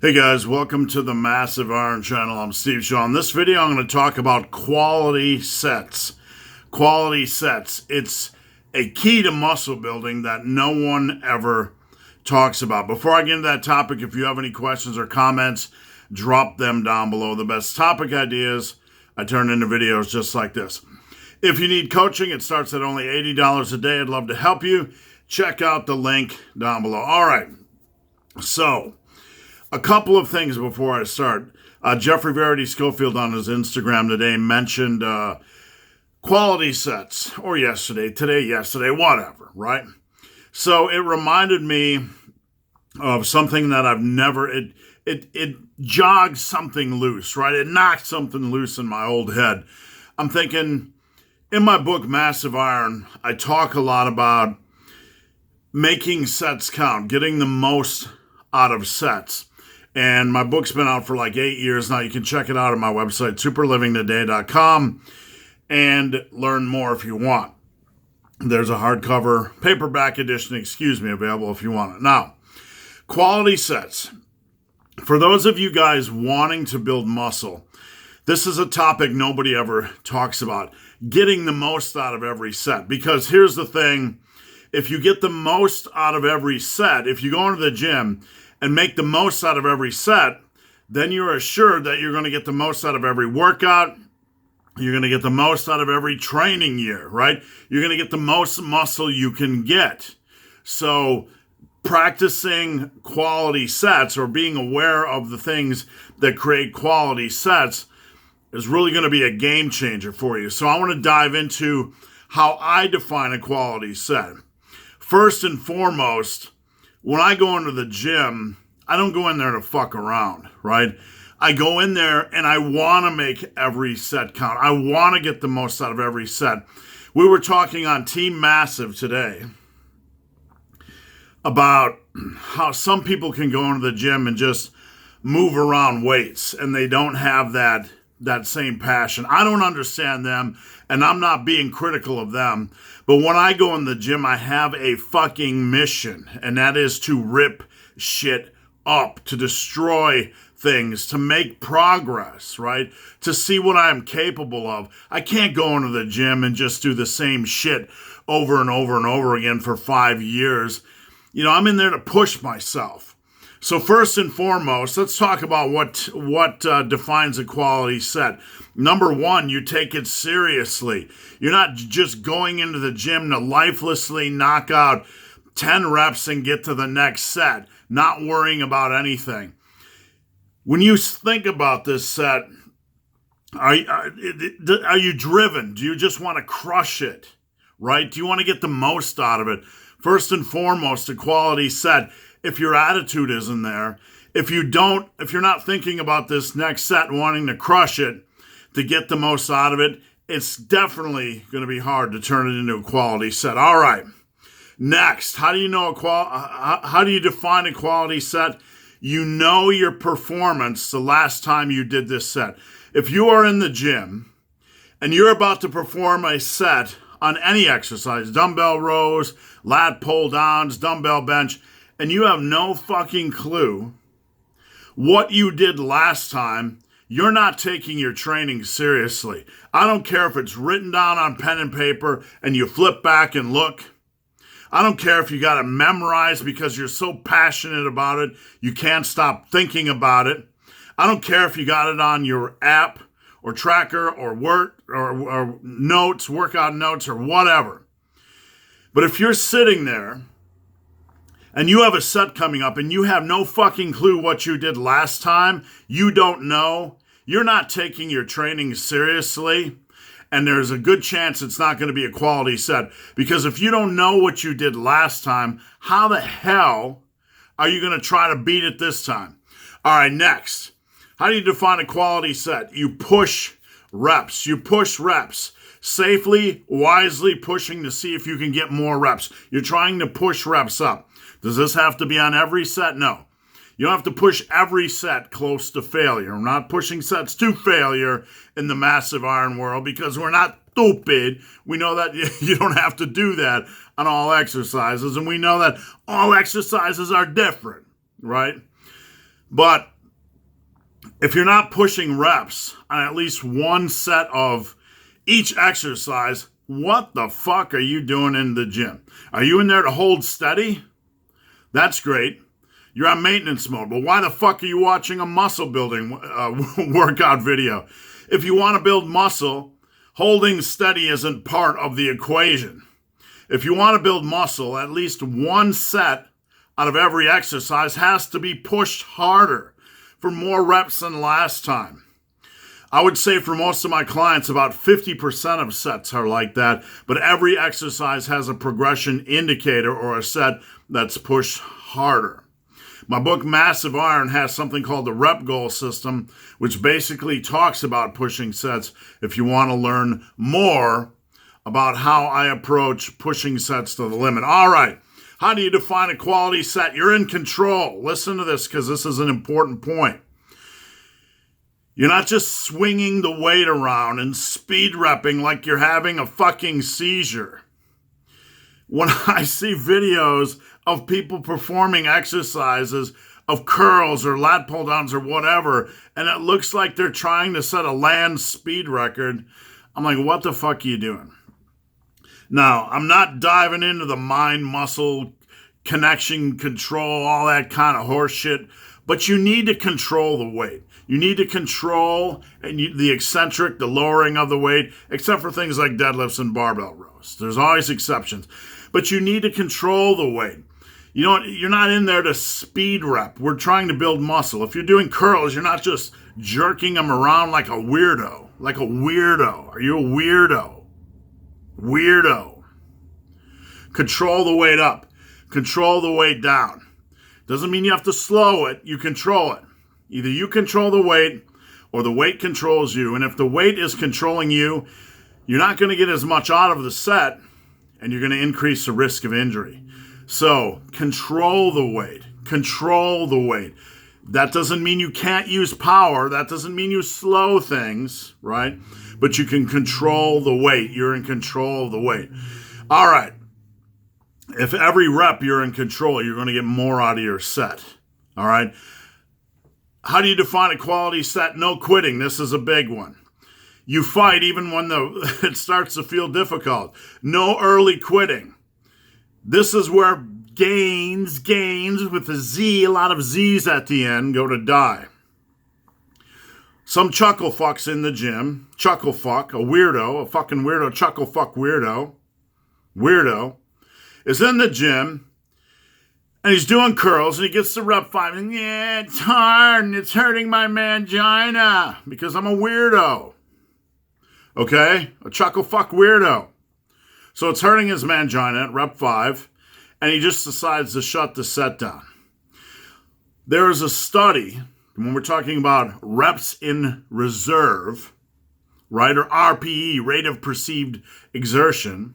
Hey guys, welcome to the Massive Iron Channel. I'm Steve Shaw. In this video, I'm going to talk about quality sets. Quality sets. It's a key to muscle building that no one ever talks about. Before I get into that topic, if you have any questions or comments, drop them down below. The best topic ideas I turn into videos just like this. If you need coaching, it starts at only $80 a day. I'd love to help you. Check out the link down below. All right. So, a couple of things before I start. Jeffrey Verity Schofield on his Instagram today mentioned quality sets, or yesterday, whatever, right? So it reminded me of something that I've never, it jogged something loose, right? It knocked something loose in my old head. I'm thinking, in my book, Massive Iron, I talk a lot about making sets count, getting the most out of sets. And my book's been out for like 8 years now. You can check it out on my website, superlivingtoday.com, and learn more if you want. There's a hardcover, paperback edition, available if you want it. Now, quality sets. For those of you guys wanting to build muscle, this is a topic nobody ever talks about. Getting the most out of every set. Because here's the thing. If you get the most out of every set, if you go into the gym and make the most out of every set, then you're assured that you're going to get the most out of every workout. You're going to get the most out of every training year, right? You're going to get the most muscle you can get. So practicing quality sets or being aware of the things that create quality sets is really going to be a game changer for you. So I want to dive into how I define a quality set. First and foremost, when I go into the gym, I don't go in there to fuck around, right? I go in there and I want to make every set count. I want to get the most out of every set. We were talking on Team Massive today about how some people can go into the gym and just move around weights and they don't have that same passion. I don't understand them, and I'm not being critical of them. But when I go in the gym, I have a fucking mission, and that is to rip shit up, to destroy things, to make progress, right? To see what I am capable of. I can't go into the gym and just do the same shit over and over and over again for 5 years. You know, I'm in there to push myself. So first and foremost, let's talk about what defines a quality set. Number one, you take it seriously. You're not just going into the gym to lifelessly knock out 10 reps and get to the next set, not worrying about anything. When you think about this set, are you driven? Do you just want to crush it, right? Do you want to get the most out of it? First and foremost, a quality set. If your attitude isn't there, if you're not thinking about this next set and wanting to crush it to get the most out of it, it's definitely going to be hard to turn it into a quality set. All right. Next, how do you define a quality set? You know your performance the last time you did this set. If you are in the gym and you're about to perform a set on any exercise, dumbbell rows, lat pull downs, dumbbell bench, and you have no fucking clue what you did last time, you're not taking your training seriously. I don't care if it's written down on pen and paper and you flip back and look. I don't care if you got it memorized because you're so passionate about it, you can't stop thinking about it. I don't care if you got it on your app or tracker or notes, workout notes or whatever. But if you're sitting there and you have a set coming up and you have no fucking clue what you did last time, you don't know, you're not taking your training seriously, and there's a good chance it's not going to be a quality set. Because if you don't know what you did last time, how the hell are you going to try to beat it this time? All right, next. How do you define a quality set? You push reps. You push reps. Safely, wisely pushing to see if you can get more reps. You're trying to push reps up. Does this have to be on every set? No. You don't have to push every set close to failure. We're not pushing sets to failure in the massive iron world because we're not stupid. We know that you don't have to do that on all exercises, and we know that all exercises are different, right? But if you're not pushing reps on at least one set of each exercise, what the fuck are you doing in the gym? Are you in there to hold steady? That's great. You're on maintenance mode. But why the fuck are you watching a muscle building workout video? If you want to build muscle, holding steady isn't part of the equation. If you want to build muscle, at least one set out of every exercise has to be pushed harder for more reps than last time. I would say for most of my clients, about 50% of sets are like that, but every exercise has a progression indicator or a set that's pushed harder. My book, Massive Iron, has something called the rep goal system, which basically talks about pushing sets if you want to learn more about how I approach pushing sets to the limit. All right. How do you define a quality set? You're in control. Listen to this because this is an important point. You're not just swinging the weight around and speed repping like you're having a fucking seizure. When I see videos of people performing exercises of curls or lat pull downs or whatever, and it looks like they're trying to set a land speed record, I'm like, what the fuck are you doing? Now, I'm not diving into the mind-muscle connection, control, all that kind of horse shit, but you need to control the weight. You need to control the eccentric, the lowering of the weight, except for things like deadlifts and barbell rows. There's always exceptions. But you need to control the weight. You know, you're not in there to speed rep. We're trying to build muscle. If you're doing curls, you're not just jerking them around like a weirdo. Like a weirdo. Are you a weirdo? Weirdo. Control the weight up. Control the weight down. Doesn't mean you have to slow it. You control it. Either you control the weight or the weight controls you. And if the weight is controlling you, you're not going to get as much out of the set and you're going to increase the risk of injury. So control the weight. Control the weight. That doesn't mean you can't use power. That doesn't mean you slow things, right? But you can control the weight. You're in control of the weight. All right. If every rep you're in control, you're going to get more out of your set. All right. How do you define a quality set? No quitting. This is a big one. You fight even when it starts to feel difficult. No early quitting. This is where gains with a Z, a lot of Z's at the end, go to die. Some chuckle fucks in the gym. Chuckle fuck, a weirdo, a fucking weirdo, chuckle fuck weirdo. Weirdo is in the gym. And he's doing curls, and he gets to rep 5, and yeah, it's hard, and it's hurting my mangina, because I'm a weirdo. Okay? A chuckle fuck weirdo. So it's hurting his mangina at rep 5, and he just decides to shut the set down. There is a study, when we're talking about reps in reserve, right, or RPE, rate of perceived exertion,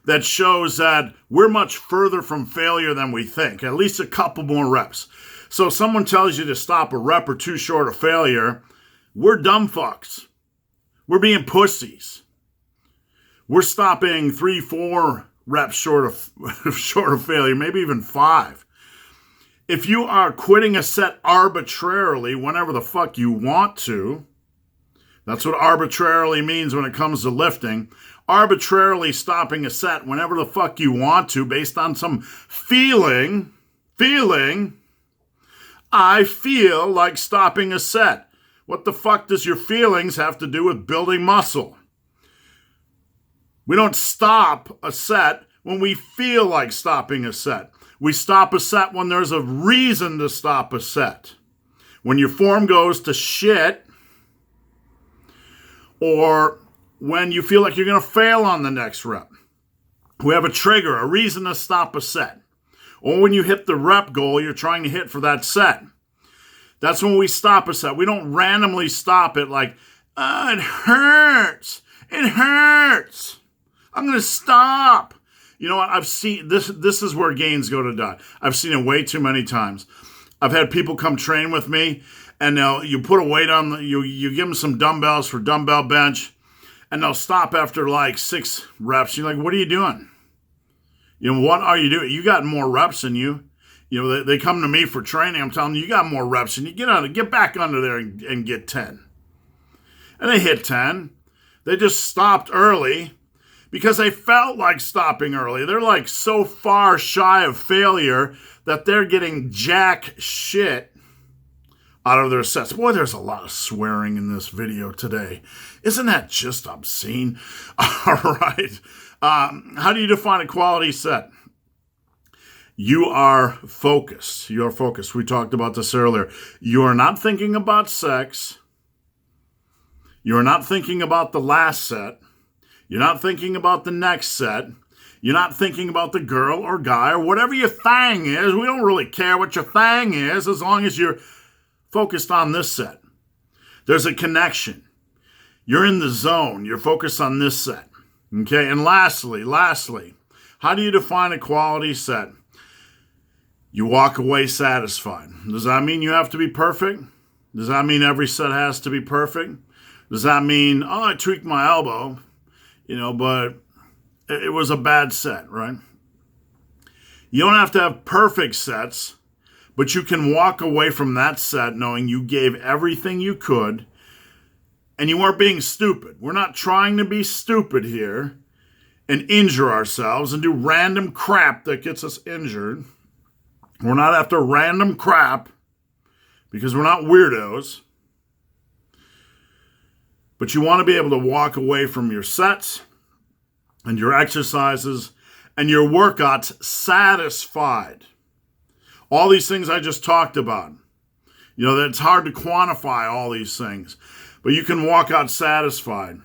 that shows that we're much further from failure than we think, at least a couple more reps. So if someone tells you to stop a rep or two short of failure, we're dumb fucks. We're being pussies. We're stopping 3-4 reps short of failure, maybe even 5. If you are quitting a set arbitrarily whenever the fuck you want to, that's what arbitrarily means when it comes to lifting. Arbitrarily stopping a set whenever the fuck you want to based on some feeling, I feel like stopping a set. What the fuck does your feelings have to do with building muscle? We don't stop a set when we feel like stopping a set. We stop a set when there's a reason to stop a set. When your form goes to shit, or when you feel like you're going to fail on the next rep. We have a trigger, a reason to stop a set. Or when you hit the rep goal you're trying to hit for that set. That's when we stop a set. We don't randomly stop it like, oh, it hurts. It hurts. I'm going to stop. You know what? I've seen this. This is where gains go to die. I've seen it way too many times. I've had people come train with me, and you put a weight on, you give them some dumbbells for dumbbell bench, and they'll stop after like 6 reps. You're like, what are you doing? You know, what are you doing? You got more reps than you. You know, they come to me for training. I'm telling them, you got more reps, and you get back under there and get 10. And they hit 10. They just stopped early because they felt like stopping early. They're like so far shy of failure that they're getting jack shit out of their sets. Boy, there's a lot of swearing in this video today. Isn't that just obscene? All right. How do you define a quality set? You are focused. You are focused. We talked about this earlier. You are not thinking about sex. You are not thinking about the last set. You're not thinking about the next set. You're not thinking about the girl or guy or whatever your thing is. We don't really care what your thing is as long as you're focused on this set. There's a connection. You're in the zone. You're focused on this set. Okay, and lastly, how do you define a quality set? You walk away satisfied. Does that mean you have to be perfect? Does that mean every set has to be perfect? Does that mean, oh, I tweaked my elbow, but it was a bad set, right? You don't have to have perfect sets, but you can walk away from that set knowing you gave everything you could and you weren't being stupid. We're not trying to be stupid here and injure ourselves and do random crap that gets us injured. We're not after random crap because we're not weirdos. But you want to be able to walk away from your sets and your exercises and your workouts satisfied. All these things I just talked about. That it's hard to quantify all these things. But you can walk out satisfied.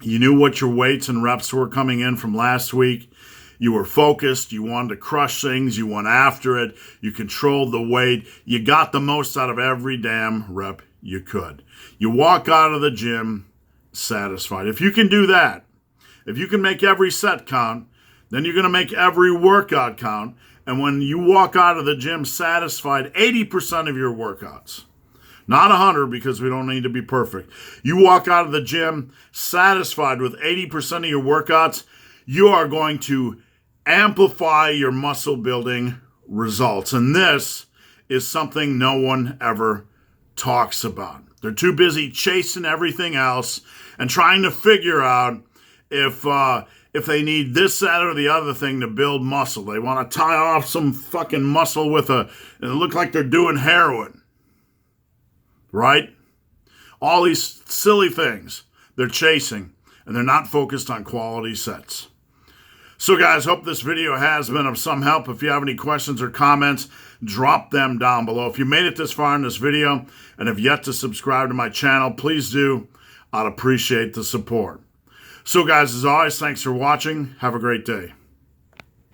You knew what your weights and reps were coming in from last week. You were focused. You wanted to crush things. You went after it. You controlled the weight. You got the most out of every damn rep you could. You walk out of the gym satisfied. If you can do that, if you can make every set count, then you're going to make every workout count. And when you walk out of the gym satisfied, 80% of your workouts, not 100 because we don't need to be perfect. You walk out of the gym satisfied with 80% of your workouts, you are going to amplify your muscle building results. And this is something no one ever talks about. They're too busy chasing everything else and trying to figure out if they need this, that, or the other thing to build muscle. They want to tie off some fucking muscle and it look like they're doing heroin. Right? All these silly things they're chasing, and they're not focused on quality sets. So guys, hope this video has been of some help. If you have any questions or comments, drop them down below. If you made it this far in this video and have yet to subscribe to my channel, please do. I'd appreciate the support. So guys, as always, thanks for watching. Have a great day.